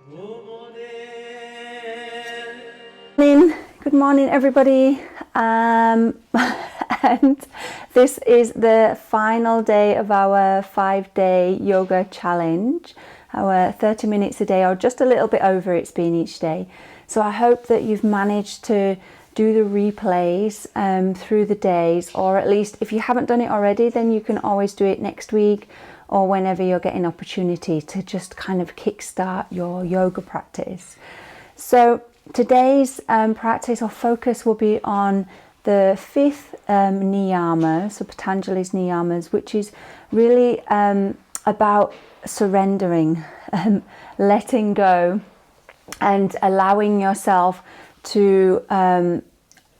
Good morning, everybody. And this is the final day of our 5-day yoga challenge, our 30 minutes a day, or just a little bit over it's been each day. So I hope that you've managed to do the replays through the days, or at least if you haven't done it already, then you can always do it next week or whenever you're getting opportunity to just kind of kickstart your yoga practice. So today's practice or focus will be on the 5th Niyama, so Patanjali's Niyamas, which is really about surrendering, letting go, and allowing yourself to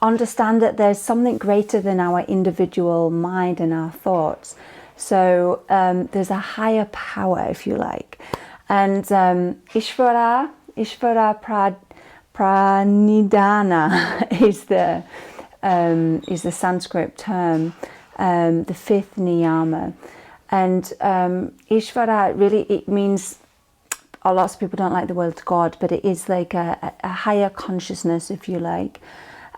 understand that there's something greater than our individual mind and our thoughts. So there's a higher power, if you like. And Isvara Pranidhana is the Sanskrit term, the 5th Niyama. And Isvara, really, it means, lots of people don't like the word God, but it is like a higher consciousness, if you like.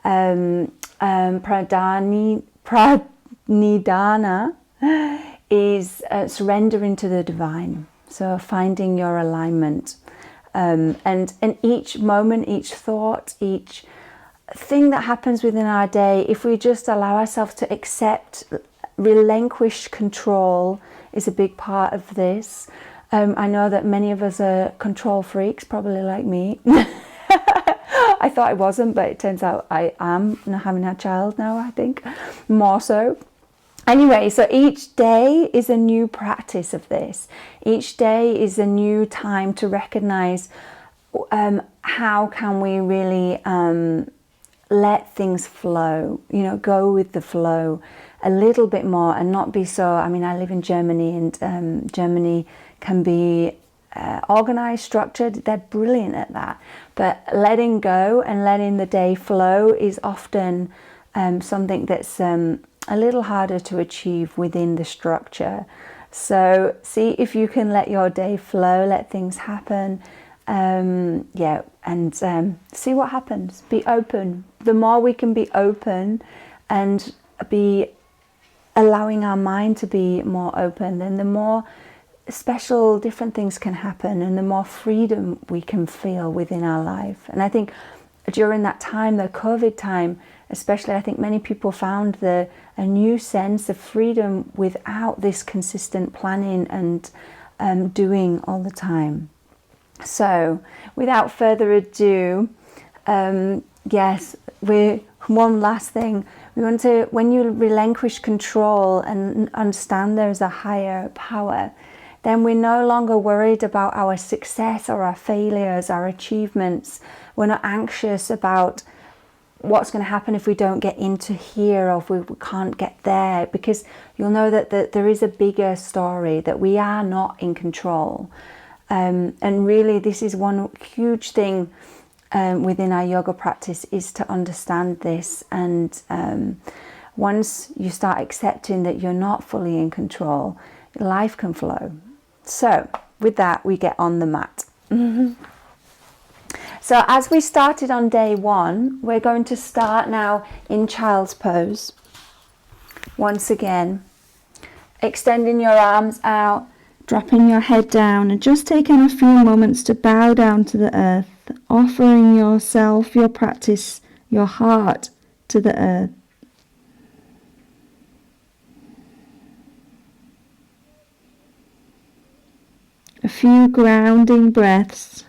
Pranidhana is surrendering to the divine, so finding your alignment. And each moment, each thought, each thing that happens within our day, if we just allow ourselves to accept, relinquish control is a big part of this. I know that many of us are control freaks, probably like me. I thought I wasn't, but it turns out I am, having a child now, I think, more so. Anyway, so each day is a new practice of this. Each day is a new time to recognize how can we really let things flow, go with the flow a little bit more and not be so, I live in Germany, and Germany can be organized, structured. They're brilliant at that. But letting go and letting the day flow is often something that's a little harder to achieve within the structure. So see if you can let your day flow, let things happen, and see what happens. Be open. The more we can be open and be allowing our mind to be more open, then the more special different things can happen and the more freedom we can feel within our life. And I think during that time, the COVID time especially, I think many people found a new sense of freedom without this consistent planning and doing all the time. So without further ado, one last thing. We want to, when you relinquish control and understand there's a higher power, then we're no longer worried about our success or our failures, our achievements. We're not anxious about what's going to happen if we don't get into here or if we can't get there, because you'll know that there is a bigger story, that we are not in control. And really, this is one huge thing within our yoga practice, is to understand this. And once you start accepting that you're not fully in control, life can flow. So with that, we get on the mat. So as we started on day 1, we're going to start now in child's pose. Once again, extending your arms out, dropping your head down, and just taking a few moments to bow down to the earth, offering yourself, your practice, your heart to the earth. A few grounding breaths.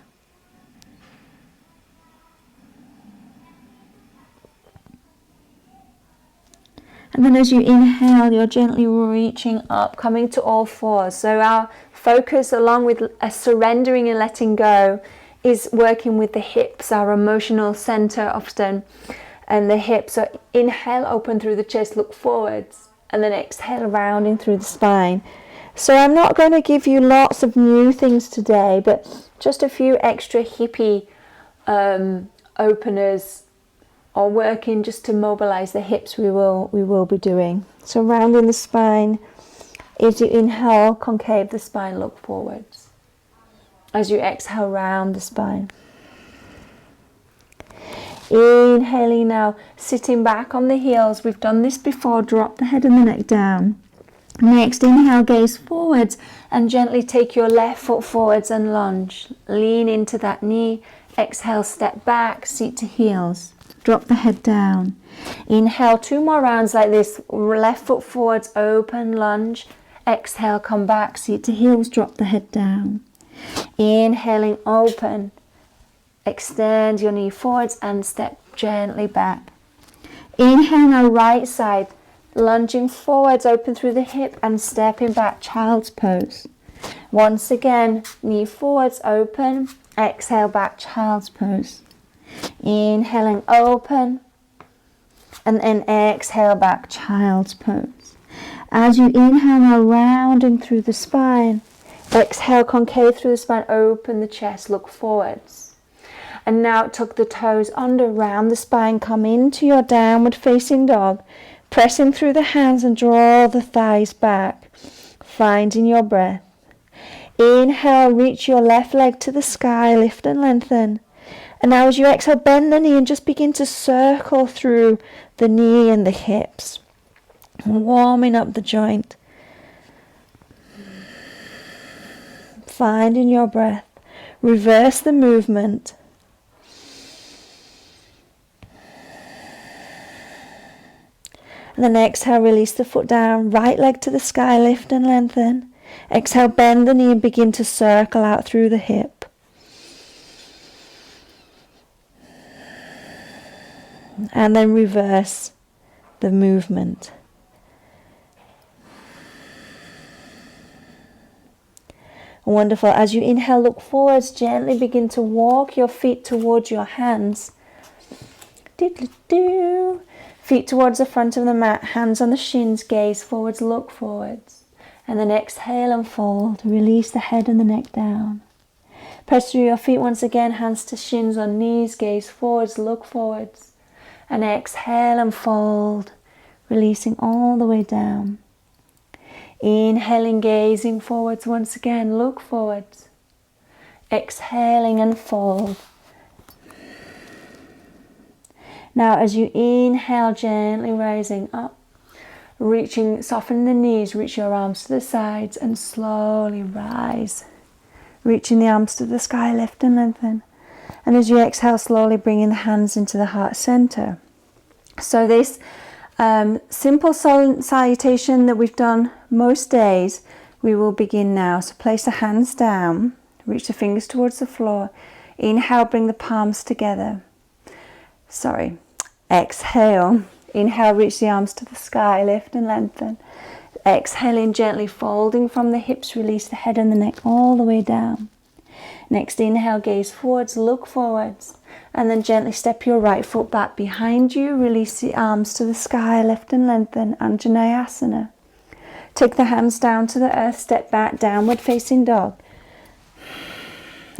And then as you inhale, you're gently reaching up, coming to all fours. So our focus, along with a surrendering and letting go, is working with the hips, our emotional center often, and the hips. So inhale, open through the chest, look forwards, and then exhale, rounding through the spine. So I'm not going to give you lots of new things today, but just a few extra hippie openers, or working just to mobilize the hips we will be doing. So rounding the spine. As you inhale, concave the spine, look forwards. As you exhale, round the spine. Inhaling now, sitting back on the heels. We've done this before. Drop the head and the neck down. Next, inhale, gaze forwards and gently take your left foot forwards and lunge. Lean into that knee. Exhale, step back, seat to heels. Drop the head down. Inhale, 2 more rounds like this. Left foot forwards, open, lunge. Exhale, come back, seat to heels, drop the head down. Inhaling, open. Extend your knee forwards and step gently back. Inhale now, right side. Lunging forwards, open through the hip and stepping back, child's pose. Once again, knee forwards, open. Exhale, back, child's pose. Inhaling, open. And then exhale, back, child's pose. As you inhale now, rounding through the spine. Exhale, concave through the spine, open the chest, look forwards. And now tuck the toes under, round the spine, come into your downward facing dog. Pressing through the hands and draw the thighs back, finding your breath. Inhale, reach your left leg to the sky, lift and lengthen. And now as you exhale, bend the knee and just begin to circle through the knee and the hips, warming up the joint. Finding your breath. Reverse the movement. And then exhale, release the foot down, right leg to the sky, lift and lengthen. Exhale, bend the knee and begin to circle out through the hip. And then reverse the movement. Wonderful. As you inhale, look forwards, gently begin to walk your feet towards your hands. Diddly-doo. Feet towards the front of the mat, hands on the shins, gaze forwards, look forwards. And then exhale and fold. Release the head and the neck down. Press through your feet once again, hands to shins on knees, gaze forwards, look forwards. And exhale and fold, releasing all the way down. Inhaling, gazing forwards once again, look forwards. Exhaling and fold. Now as you inhale, gently rising up, reaching, soften the knees, reach your arms to the sides and slowly rise. Reaching the arms to the sky, lift and lengthen. And as you exhale, slowly bringing the hands into the heart center. So this simple salutation that we've done most days, we will begin now. So place the hands down, reach the fingers towards the floor. Inhale, bring the palms together. Exhale. Inhale, reach the arms to the sky, lift and lengthen. Exhaling, gently folding from the hips, release the head and the neck all the way down. Next, inhale, gaze forwards, look forwards. And then gently step your right foot back behind you, release the arms to the sky, lift and lengthen, Anjaneyasana. Take the hands down to the earth, step back, downward facing dog.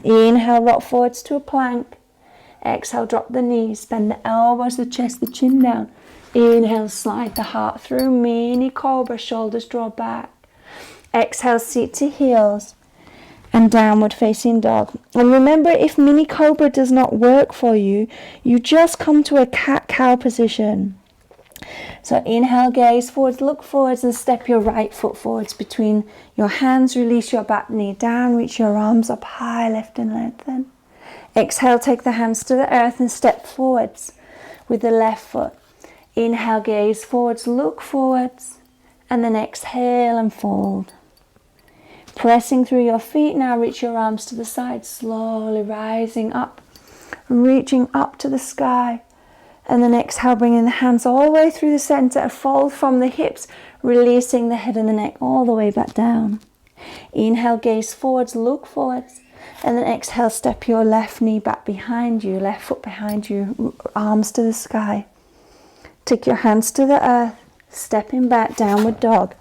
Inhale, rock forwards to a plank. Exhale, drop the knees, bend the elbows, the chest, the chin down. Inhale, slide the heart through, mini cobra, shoulders draw back. Exhale, seat to heels and downward facing dog. And remember, if mini cobra does not work for you, you just come to a cat-cow position. So inhale, gaze forwards, look forwards and step your right foot forwards between your hands. Release your back knee down, reach your arms up high, lift and lengthen. Exhale, take the hands to the earth and step forwards with the left foot. Inhale, gaze forwards, look forwards, and then exhale and fold. Pressing through your feet, now reach your arms to the side, slowly rising up, reaching up to the sky. And then exhale, bringing the hands all the way through the center, fold from the hips, releasing the head and the neck all the way back down. Inhale, gaze forwards, look forwards. And then exhale, step your left knee back behind you, left foot behind you, arms to the sky. Take your hands to the earth, stepping back, downward dog.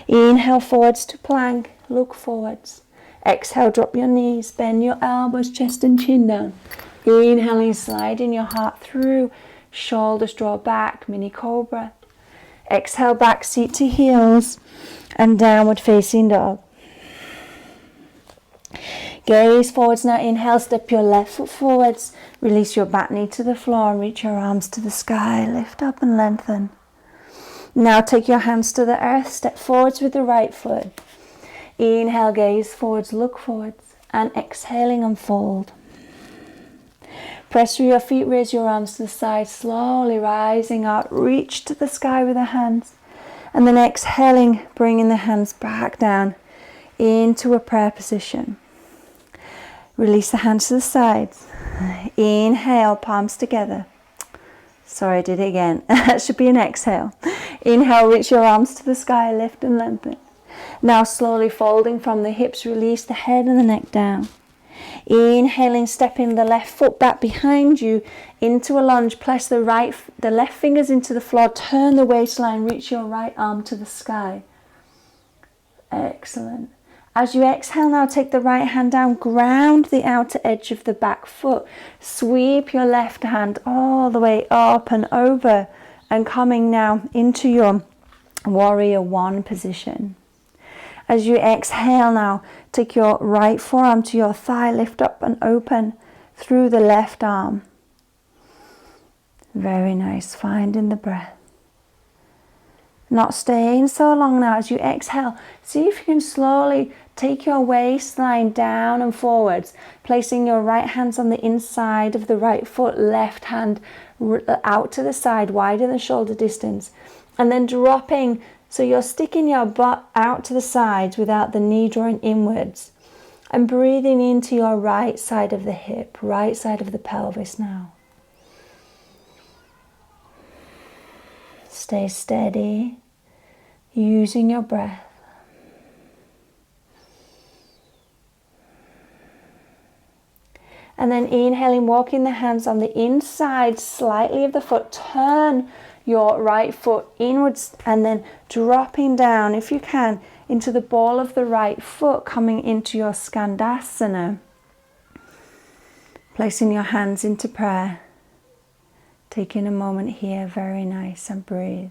Inhale, forwards to plank, look forwards. Exhale, drop your knees, bend your elbows, chest and chin down. Inhaling, sliding your heart through, shoulders draw back, mini cobra. Exhale, back seat to heels and downward facing dog. Gaze forwards now. Inhale, step your left foot forwards. Release your back knee to the floor and reach your arms to the sky. Lift up and lengthen. Now take your hands to the earth. Step forwards with the right foot. Inhale, gaze forwards, look forwards. And exhaling, unfold. Press through your feet, raise your arms to the side, slowly rising up. Reach to the sky with the hands. And then exhaling, bringing the hands back down into a prayer position. Release the hands to the sides. Inhale, palms together. Sorry, I did it again. That should be an exhale. Inhale, reach your arms to the sky, lift and lengthen. Now slowly folding from the hips, release the head and the neck down. Inhaling, stepping the left foot back behind you into a lunge. Place the left fingers into the floor. Turn the waistline, reach your right arm to the sky. Excellent. As you exhale now, take the right hand down, ground the outer edge of the back foot. Sweep your left hand all the way up and over and coming now into your warrior one position. As you exhale now, take your right forearm to your thigh, lift up and open through the left arm. Very nice, finding the breath. Not staying so long now. As you exhale, see if you can slowly take your waistline down and forwards, placing your right hands on the inside of the right foot, left hand out to the side, wider than shoulder distance, and then dropping so you're sticking your butt out to the sides without the knee drawing inwards, and breathing into your right side of the hip, right side of the pelvis now. Stay steady, using your breath. And then inhaling, walking the hands on the inside slightly of the foot. Turn your right foot inwards and then dropping down, if you can, into the ball of the right foot, coming into your Skandasana. Placing your hands into prayer. Taking a moment here, very nice, and breathe.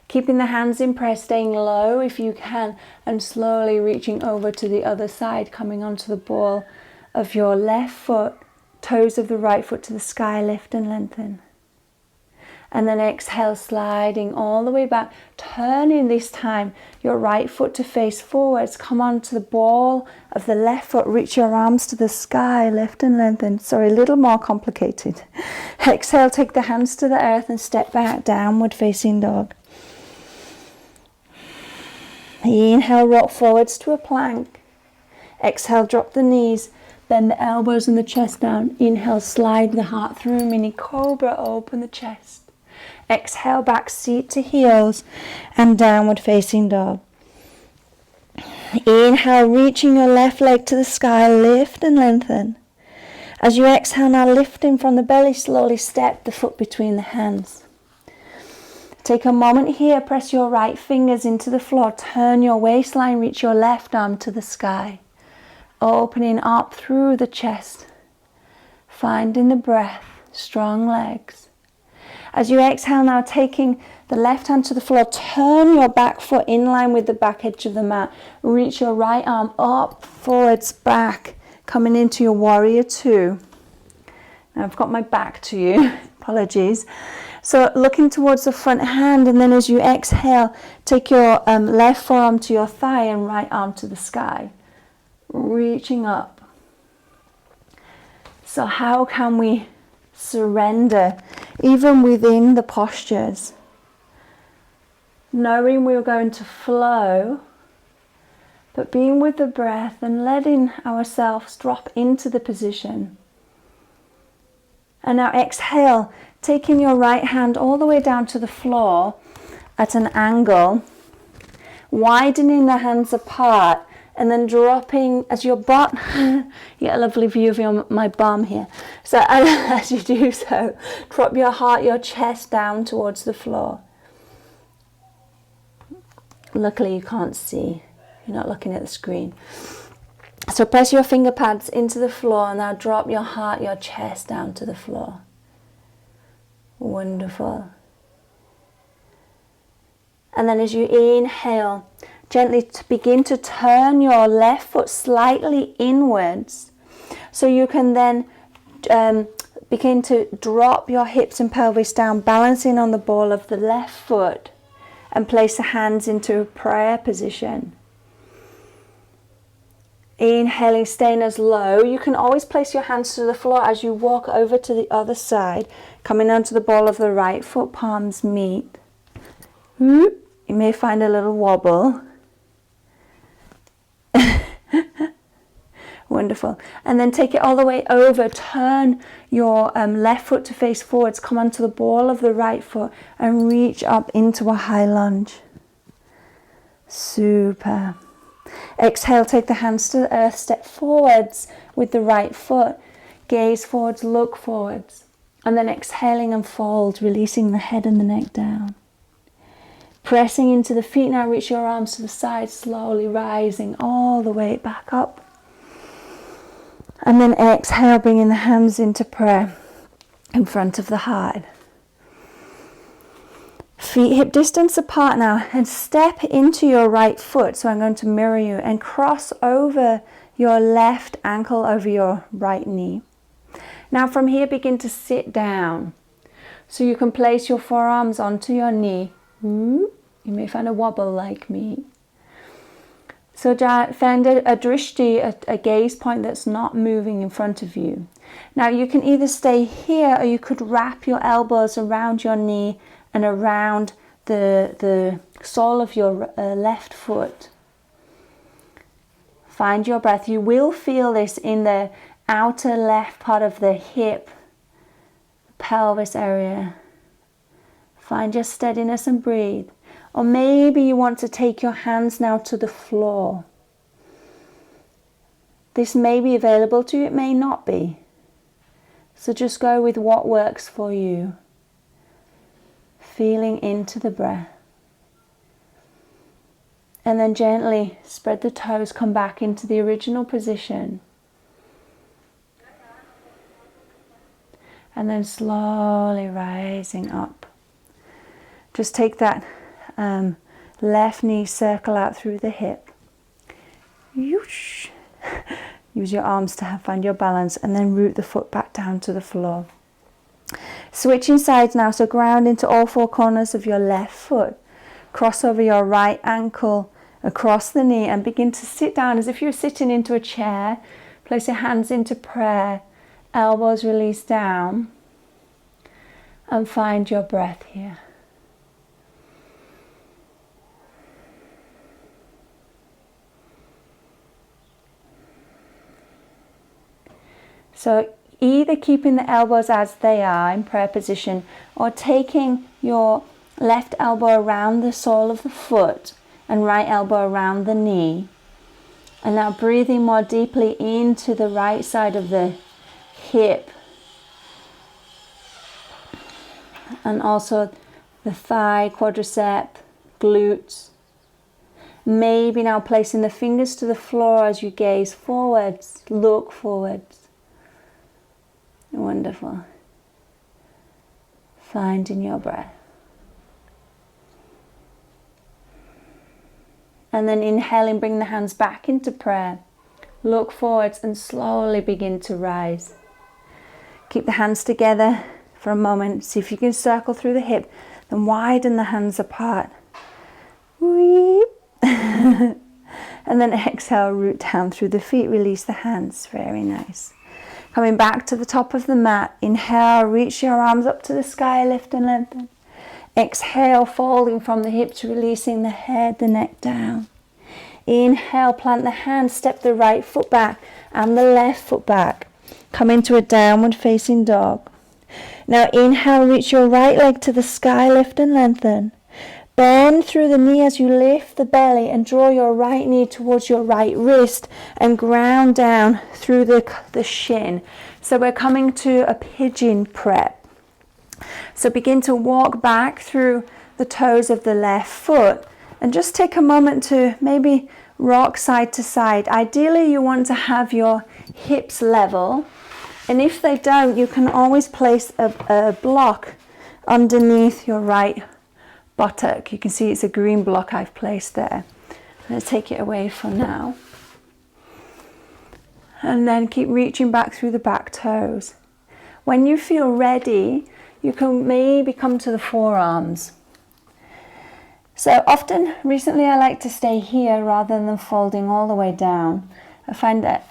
Keeping the hands in prayer, staying low if you can, and slowly reaching over to the other side, coming onto the ball of your left foot, toes of the right foot to the sky, lift and lengthen. And then exhale, sliding all the way back, turning this time your right foot to face forwards. Come onto the ball of the left foot, reach your arms to the sky, lift and lengthen. Sorry, a little more complicated. Exhale, take the hands to the earth and step back, downward facing dog. Inhale, rock forwards to a plank. Exhale, drop the knees, bend the elbows and the chest down. Inhale, slide the heart through, mini cobra, open the chest. Exhale, back seat to heels and downward facing dog. Inhale, reaching your left leg to the sky, lift and lengthen. As you exhale now, lifting from the belly, slowly step the foot between the hands. Take a moment here, press your right fingers into the floor, turn your waistline, reach your left arm to the sky. Opening up through the chest, finding the breath, strong legs. As you exhale now, taking the left hand to the floor, turn your back foot in line with the back edge of the mat. Reach your right arm up, forwards, back, coming into your warrior two. Now I've got my back to you, apologies. So looking towards the front hand, and then as you exhale, take your left forearm to your thigh and right arm to the sky. Reaching up. So how can we surrender even within the postures? Knowing we're going to flow, but being with the breath and letting ourselves drop into the position. And now exhale, taking your right hand all the way down to the floor at an angle, widening the hands apart, and then dropping as your butt, you get a lovely view of my bum here. So as you do so, drop your heart, your chest down towards the floor. Luckily you can't see, you're not looking at the screen. So press your finger pads into the floor and now drop your heart, your chest down to the floor. Wonderful. And then as you inhale, gently to begin to turn your left foot slightly inwards, so you can then begin to drop your hips and pelvis down, balancing on the ball of the left foot, and place the hands into a prayer position. Inhaling, staying as low. You can always place your hands to the floor as you walk over to the other side, coming onto the ball of the right foot, palms meet. You may find a little wobble. Wonderful. And then take it all the way over. Turn your left foot to face forwards. Come onto the ball of the right foot and reach up into a high lunge. Super. Exhale, take the hands to the earth. Step forwards with the right foot. Gaze forwards, look forwards. And then exhaling and fold, releasing the head and the neck down. Pressing into the feet now, reach your arms to the side, slowly rising all the way back up. And then exhale, bringing the hands into prayer in front of the heart. Feet hip distance apart now, and step into your right foot. So I'm going to mirror you and cross over your left ankle over your right knee. Now from here, begin to sit down. So you can place your forearms onto your knee. You may find a wobble like me. So find a drishti, a gaze point that's not moving in front of you. Now you can either stay here, or you could wrap your elbows around your knee and around the sole of your left foot. Find your breath. You will feel this in the outer left part of the hip, pelvis area. Find your steadiness and breathe. Or maybe you want to take your hands now to the floor. This may be available to you, it may not be. So just go with what works for you. Feeling into the breath. And then gently spread the toes, come back into the original position. And then slowly rising up. Just take that left knee, circle out through the hip. Use your arms to find your balance, and then root the foot back down to the floor. Switching sides now, so ground into all four corners of your left foot. Cross over your right ankle across the knee and begin to sit down as if you're sitting into a chair. Place your hands into prayer, elbows release down, and find your breath here. So either keeping the elbows as they are in prayer position, or taking your left elbow around the sole of the foot and right elbow around the knee. And now breathing more deeply into the right side of the hip. And also the thigh, quadricep, glutes. Maybe now placing the fingers to the floor as you gaze forwards, look forwards. Wonderful. Finding your breath. And then inhaling, bring the hands back into prayer. Look forwards and slowly begin to rise. Keep the hands together for a moment. See if you can circle through the hip. Then widen the hands apart. Weep. And then exhale, root down through the feet. Release the hands. Very nice. Coming back to the top of the mat. Inhale, reach your arms up to the sky, lift and lengthen. Exhale, folding from the hips, releasing the head, the neck down. Inhale, plant the hands, step the right foot back and the left foot back. Come into a downward facing dog. Now inhale, reach your right leg to the sky, lift and lengthen. Bend through the knee as you lift the belly and draw your right knee towards your right wrist and ground down through the shin. So we're coming to a pigeon prep. So begin to walk back through the toes of the left foot and just take a moment to maybe rock side to side. Ideally you want to have your hips level, and if they don't, you can always place a block underneath your right buttock. You can see it's a green block I've placed there. Let's take it away for now. And then keep reaching back through the back toes. When you feel ready, you can maybe come to the forearms. So often, recently I like to stay here rather than folding all the way down. I find that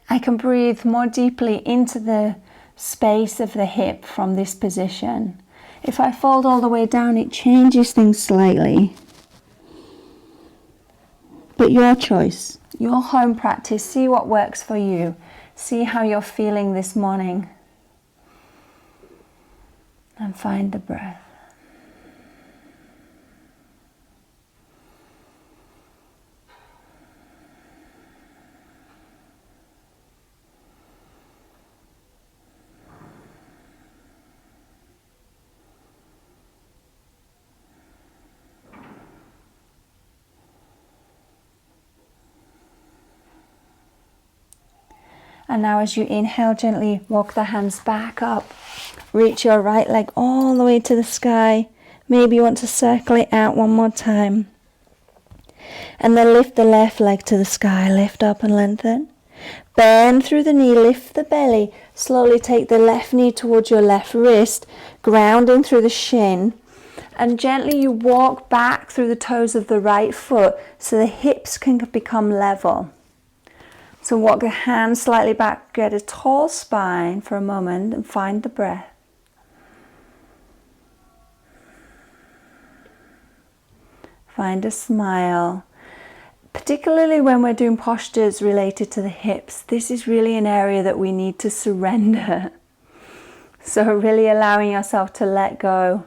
I can breathe more deeply into the space of the hip from this position. If I fold all the way down, it changes things slightly. But your choice, your home practice, see what works for you. See how you're feeling this morning. And find the breath. And now as you inhale, gently walk the hands back up. Reach your right leg all the way to the sky. Maybe you want to circle it out one more time. And then lift the left leg to the sky. Lift up and lengthen. Bend through the knee, lift the belly. Slowly take the left knee towards your left wrist, grounding through the shin. And gently you walk back through the toes of the right foot so the hips can become level. So walk the hands slightly back, get a tall spine for a moment and find the breath. Find a smile. Particularly when we're doing postures related to the hips, this is really an area that we need to surrender. So really allowing yourself to let go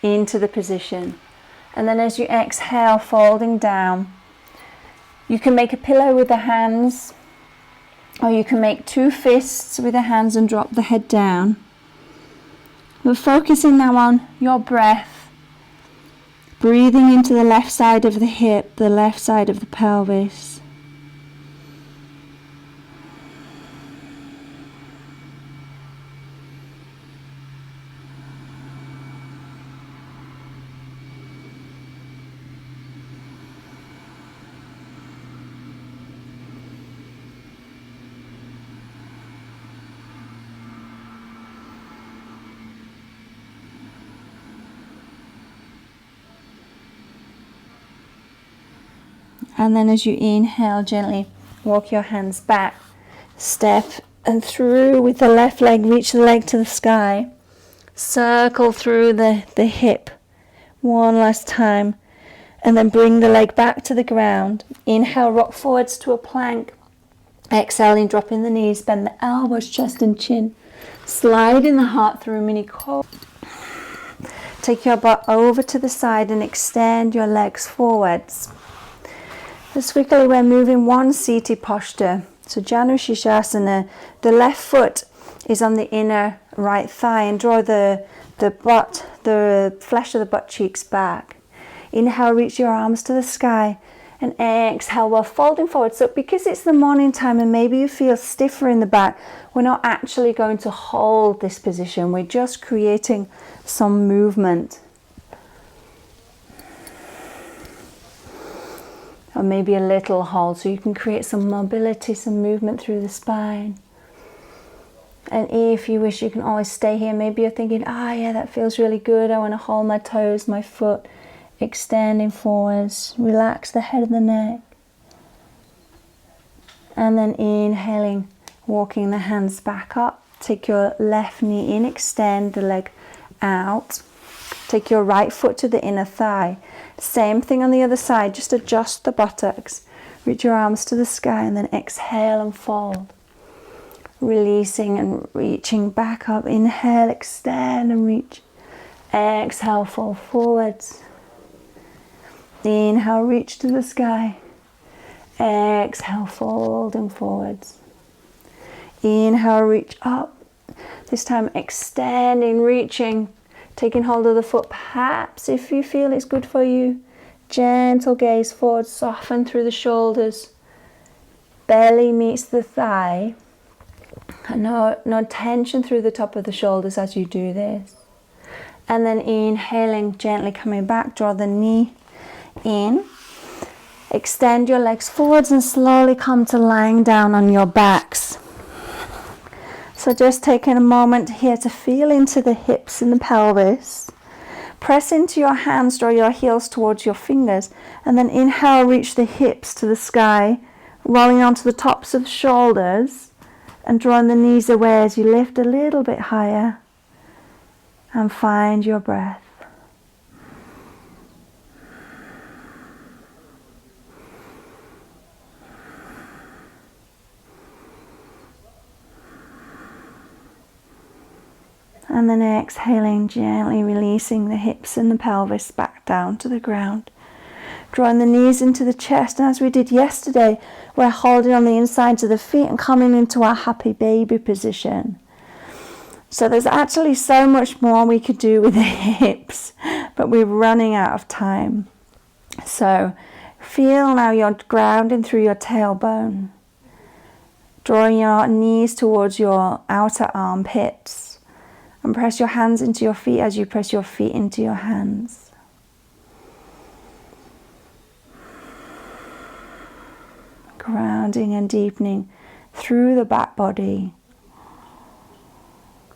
into the position. And then as you exhale, folding down. You can make a pillow with the hands, or you can make two fists with the hands and drop the head down. We're focusing now on your breath, breathing into the left side of the hip, the left side of the pelvis. And then as you inhale, gently walk your hands back, step and through with the left leg, reach the leg to the sky, circle through the hip one last time, and then bring the leg back to the ground. Inhale, rock forwards to a plank. Exhaling, dropping the knees, bend the elbows, chest and chin, sliding the heart through a mini cobra. Take your butt over to the side and extend your legs forwards. As quickly we're moving one seated posture. So Janu Shirshasana, the left foot is on the inner right thigh and draw the flesh of the butt cheeks back. Inhale, reach your arms to the sky and exhale while folding forward. So because it's the morning time and maybe you feel stiffer in the back, we're not actually going to hold this position. We're just creating some movement. Or maybe a little hold, so you can create some mobility, some movement through the spine. And if you wish, you can always stay here. Maybe you're thinking, yeah, that feels really good. I want to hold my toes, my foot, extending forwards. Relax the head of the neck. And then inhaling, walking the hands back up. Take your left knee in, extend the leg out. Take your right foot to the inner thigh. Same thing on the other side, just adjust the buttocks. Reach your arms to the sky and then exhale and fold. Releasing and reaching back up. Inhale, extend and reach. Exhale, fold forwards. Inhale, reach to the sky. Exhale, folding forwards. Inhale, reach up. This time extending, reaching. Taking hold of the foot, perhaps if you feel it's good for you. Gentle gaze forward, soften through the shoulders. Belly meets the thigh. And no tension through the top of the shoulders as you do this. And then inhaling, gently coming back, draw the knee in. Extend your legs forwards and slowly come to lying down on your backs. So just taking a moment here to feel into the hips and the pelvis. Press into your hands, draw your heels towards your fingers, and then inhale, reach the hips to the sky, rolling onto the tops of the shoulders and drawing the knees away as you lift a little bit higher and find your breath. And then exhaling, gently releasing the hips and the pelvis back down to the ground. Drawing the knees into the chest, and as we did yesterday, we're holding on the insides of the feet and coming into our happy baby position. So there's actually so much more we could do with the hips, but we're running out of time. So feel now you're grounding through your tailbone, drawing your knees towards your outer armpits. And press your hands into your feet as you press your feet into your hands. Grounding and deepening through the back body.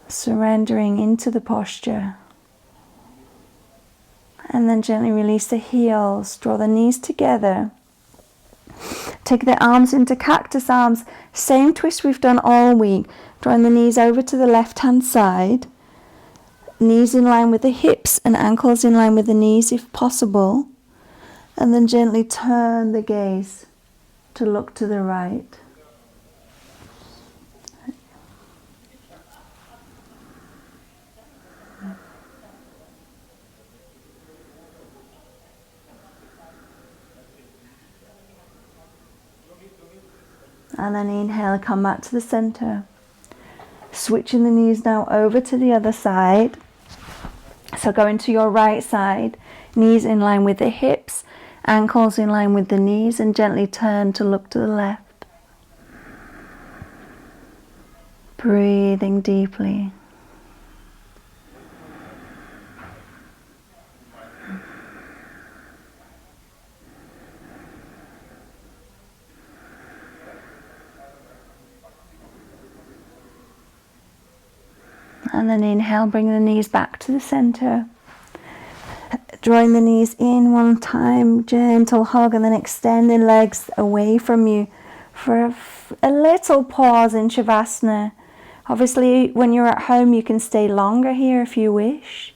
Surrendering into the posture. And then gently release the heels. Draw the knees together. Take the arms into cactus arms. Same twist we've done all week. Drawing the knees over to the left hand side. Knees in line with the hips and ankles in line with the knees if possible. And then gently turn the gaze to look to the right. And then inhale, come back to the center. Switching the knees now over to the other side. So going to your right side, knees in line with the hips, ankles in line with the knees, and gently turn to look to the left. Breathing deeply. And then inhale, bring the knees back to the center. Drawing the knees in one time, gentle hug, and then extending legs away from you for a little pause in Shavasana. Obviously, when you're at home, you can stay longer here if you wish.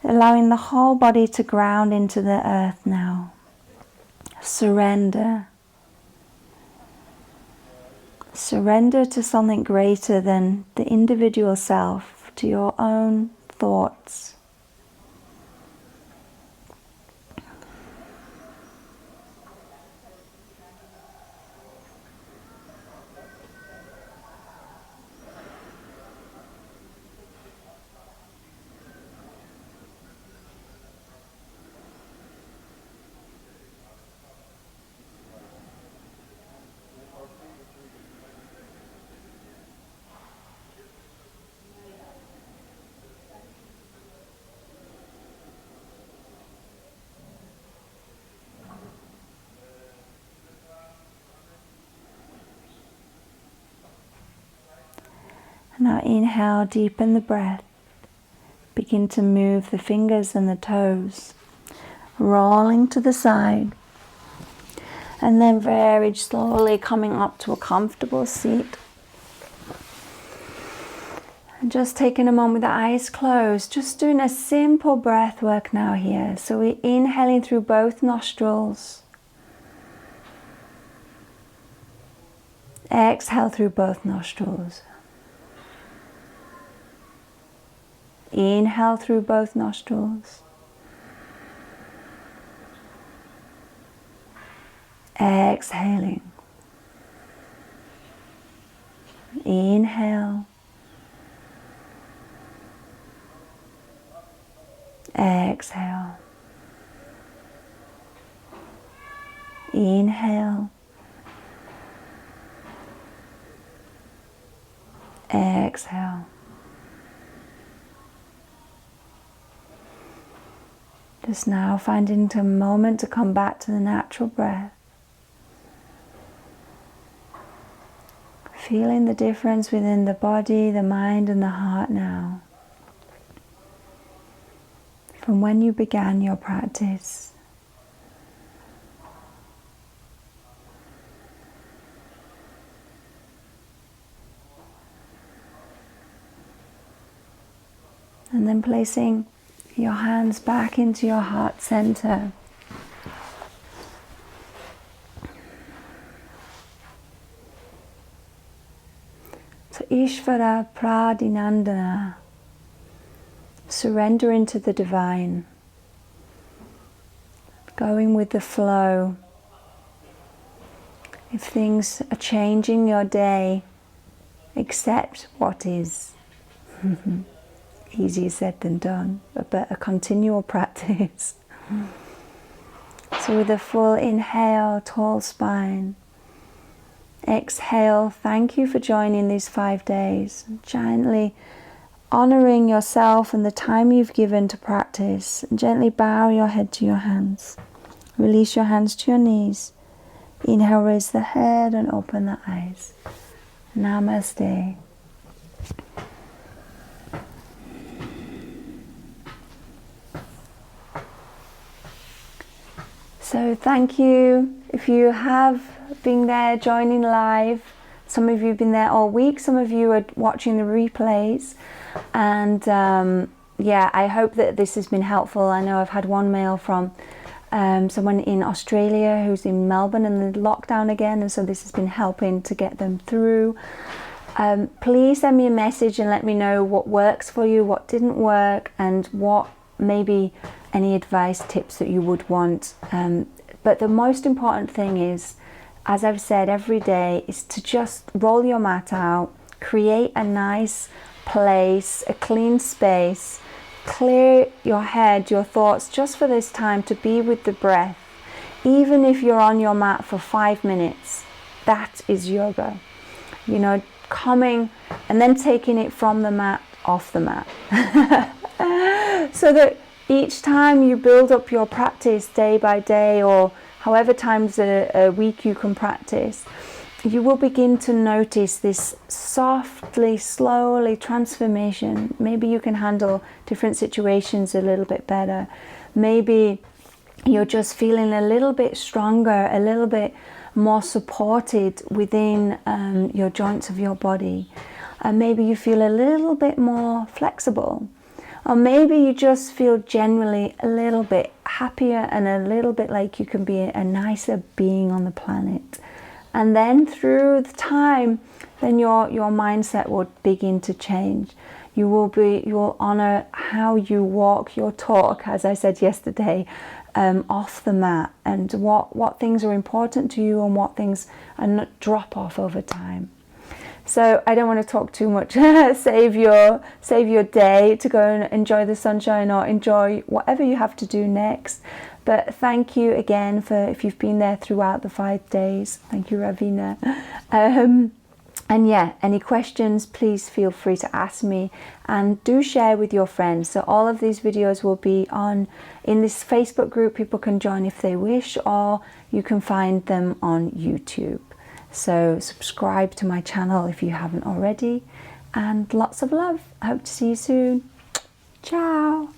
Allowing the whole body to ground into the earth now. Surrender. Surrender to something greater than the individual self, to your own thoughts. Now inhale, deepen the breath. Begin to move the fingers and the toes, rolling to the side. And then very slowly coming up to a comfortable seat. And just taking a moment with the eyes closed, just doing a simple breath work now here. So we're inhaling through both nostrils. Exhale through both nostrils. Inhale through both nostrils. Exhaling. Inhale. Exhale. Inhale. Exhale. Just now finding a moment to come back to the natural breath. Feeling the difference within the body, the mind and the heart now. From when you began your practice. And then placing your hands back into your heart center. So Isvara Pranidhana, surrender into the divine, going with the flow. If things are changing your day, accept what is. Easier said than done, but a continual practice. So with a full inhale, tall spine. Exhale, thank you for joining these 5 days. Gently honoring yourself and the time you've given to practice. And gently bow your head to your hands. Release your hands to your knees. Inhale, raise the head and open the eyes. Namaste. So thank you if you have been there joining live. Some of you have been there all week, some of you are watching the replays, and yeah, I hope that this has been helpful. I know I've had one mail from someone in Australia who's in Melbourne and the lockdown again, and so this has been helping to get them through. Please send me a message and let me know what works for you, what didn't work, and what maybe any advice, tips that you would want. But the most important thing is, as I've said every day, is to just roll your mat out, create a nice place, a clean space, clear your head, your thoughts, just for this time to be with the breath. Even if you're on your mat for 5 minutes, that is yoga. You know, coming and then taking it from the mat, off the mat. So that each time you build up your practice day by day, or however times a week you can practice, you will begin to notice this softly, slowly transformation. Maybe you can handle different situations a little bit better. Maybe you're just feeling a little bit stronger, a little bit more supported within your joints of your body. And maybe you feel a little bit more flexible. Or maybe you just feel generally a little bit happier and a little bit like you can be a nicer being on the planet. And then through the time, then your mindset will begin to change. You will honor how you walk your talk, as I said yesterday, off the mat, and what things are important to you and what things are not drop off over time. So I don't want to talk too much. Save your day to go and enjoy the sunshine or enjoy whatever you have to do next. But thank you again for if you've been there throughout the 5 days. Thank you, Ravina. And yeah, any questions, please feel free to ask me, and do share with your friends. So all of these videos will be in this Facebook group. People can join if they wish, or you can find them on YouTube. So subscribe to my channel if you haven't already, and lots of love. I hope to see you soon. Ciao.